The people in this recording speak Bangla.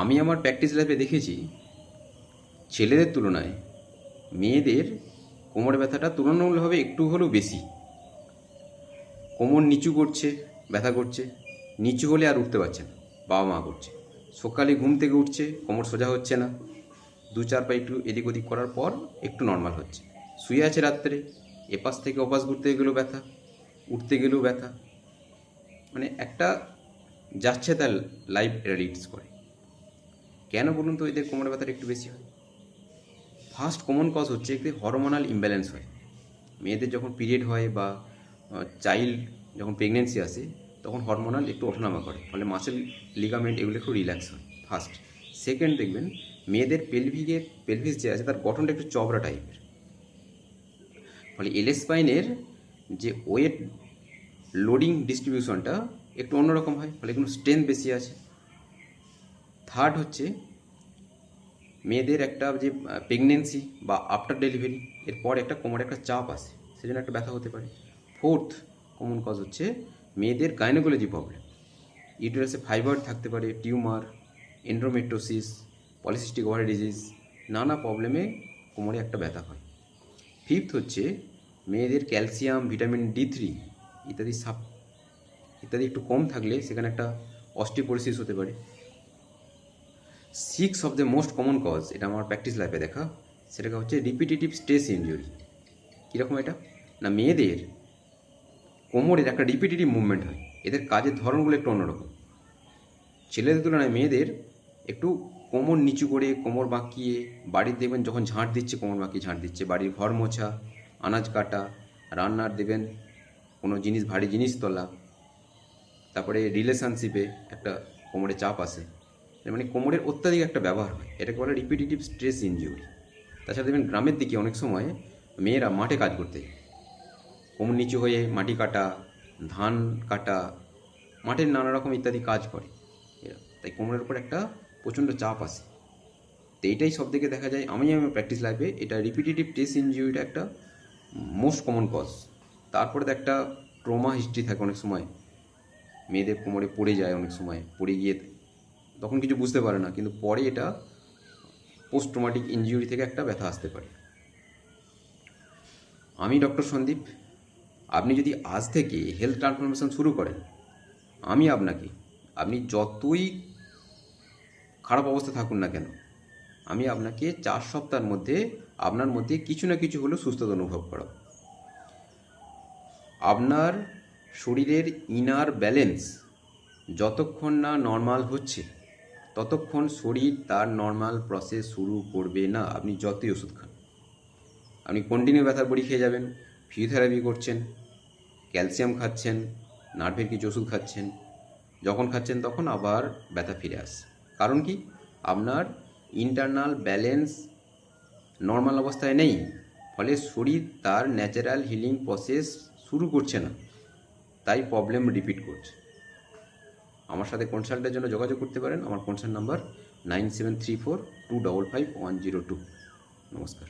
আমি আমার প্র্যাকটিস ল্যাবে দেখেছি ছেলেদের তুলনায় মেয়েদের কোমর ব্যথাটা তুলনামূলকভাবে একটু হলেও বেশি। কোমর নিচু করছে, ব্যথা করছে, নিচু হলে আর উঠতে পারছে না, বাবা মা করছে। সকালে ঘুম থেকে উঠছে, কোমর সোজা হচ্ছে না, দু চার পা একটু এদিক ওদিক করার পর একটু নর্মাল হচ্ছে। শুয়ে আছে রাত্রে, এপাশ থেকে ওপাশ ঘুরতে গেলেও ব্যথা, উঠতে গেলেও ব্যথা, মানে একটা যাচ্ছে তার লাইফ এটা লিডস করে। কেন বলুন তো এদের কোমর ব্যথাটা একটু বেশি হয়? ফার্স্ট কমন কজ হচ্ছে একটি হরমোনাল ইমব্যালেন্স হয়। মেয়েদের যখন পিরিয়ড হয় বা চাইল্ড যখন প্রেগনেন্সি আসে তখন হরমোনাল একটু ওঠানামা করে, ফলে মাসেল লিগামেন্ট এগুলো একটু রিল্যাক্স হয় ফার্স্ট। সেকেন্ড, দেখবেন মেয়েদের পেলভিস যে আছে তার গঠনটা একটু চবড়া টাইপের, ফলে এল স্পাইনের যে ওয়েট লোডিং ডিস্ট্রিবিউশনটা একটু অন্যরকম হয়, ফলে কোনো স্ট্রেংথ বেশি আছে। থার্ড হচ্ছে মেয়েদের একটা যে প্রেগনেন্সি বা আফটার ডেলিভারি এরপর একটা কোমরে একটা চাপ আসে, সেজন্য একটা ব্যথা হতে পারে। ফোর্থ কমন কজ হচ্ছে মেয়েদের গাইনোকোলজি প্রবলেম, ইউটেরাসে ফাইবার থাকতে পারে, টিউমার, এন্ড্রোমেট্রোসিস, পলিসিস্টিক ওভারি ডিজিজ, নানা প্রবলেমে কোমরে একটা ব্যথা হয়। ফিফথ হচ্ছে মেয়েদের ক্যালসিয়াম, ভিটামিন D3 ইত্যাদি একটু কম থাকলে সেখানে একটা অস্টিওপোরোসিস হতে পারে। Six of the most common cause, এটা আমার প্র্যাকটিস লাইফে দেখা, সেটা হচ্ছে রিপিটেটিভ স্ট্রেস ইনজুরি। কীরকম এটা? না, মেয়েদের কোমরের একটা রিপিটেটিভ মুভমেন্ট হয়, এদের কাজের ধরনগুলো একটু অন্যরকম। ছেলেদের তুলনায় মেয়েদের একটু কোমর নিচু করে, কোমর বাঁকিয়ে, বাড়ির দেখবেন যখন ঝাঁট দিচ্ছে কোমর বাঁকিয়ে ঝাঁট দিচ্ছে, বাড়ির ঘর মোছা, আনাজ কাটা, রান্নার দেবেন কোনো জিনিস, ভারী জিনিস তোলা, তারপরে রিলেশনশিপে একটা কোমরে চাপ আসে, মানে কোমরের অত্যাধিক একটা ব্যবহার হয়, এটাকে বলে রিপিটেটিভ স্ট্রেস ইনজুরি। তাছাড়া দেখবেন গ্রামের দিকে অনেক সময় মেয়েরা মাঠে কাজ করতে যায়, কোমর নিচু হয়ে মাটি কাটা, ধান কাটা, মাঠের নানা রকম ইত্যাদি কাজ করে এরা, তাই কোমরের উপর একটা প্রচণ্ড চাপ আসে। তো এইটাই সব থেকে দেখা যায় আমি প্র্যাকটিস লাইফে, এটা রিপিটেটিভ স্ট্রেস ইনজুরিটা একটা মোস্ট কমন কজ। তারপরে তো একটা ট্রমা হিস্ট্রি থাকে, অনেক সময় মেয়েদের কোমরে পড়ে যায়, অনেক সময় পড়ে গিয়ে তখন কিছু বুঝতে পারে না, কিন্তু পরে এটা পোস্ট ট্রমাটিক ইনজুরি থেকে একটা ব্যথা আসতে পারে। আমি ডক্টর সন্দীপ। আপনি যদি আজ থেকে হেলথ ট্রান্সফরমেশন শুরু করেন, আমি আপনাকে, আপনি যতই খারাপ অবস্থা থাকুন না কেন, আমি আপনাকে 4 সপ্তাহের মধ্যে আপনার মধ্যে কিছু না কিছু হলেও সুস্থতা অনুভব করাব। আপনার শরীরের ইনার ব্যালেন্স যতক্ষণ না নর্মাল হচ্ছে ততক্ষণ শরীর তার নর্মাল প্রসেস শুরু করবে না, আপনি যতই ওষুধ খান। আপনি কন্টিনিউ ব্যথার বড়ি খেয়ে যাবেন, ফিজিওথেরাপি করছেন, ক্যালসিয়াম খাচ্ছেন, নার্ভের কিছু ওষুধ খাচ্ছেন, যখন খাচ্ছেন তখন আবার ব্যথা ফিরে আসে। কারণ কি? আপনার ইন্টারনাল ব্যালেন্স নর্মাল অবস্থায় নেই, ফলে শরীর তার ন্যাচারাল হিলিং প্রসেস শুরু করছে না, তাই প্রবলেম রিপিট করছে। আমার সাথে কনসাল্টের জন্য যোগাযোগ করতে পারেন। আমার কনসাল্ট নাম্বার 9734255102। নমস্কার।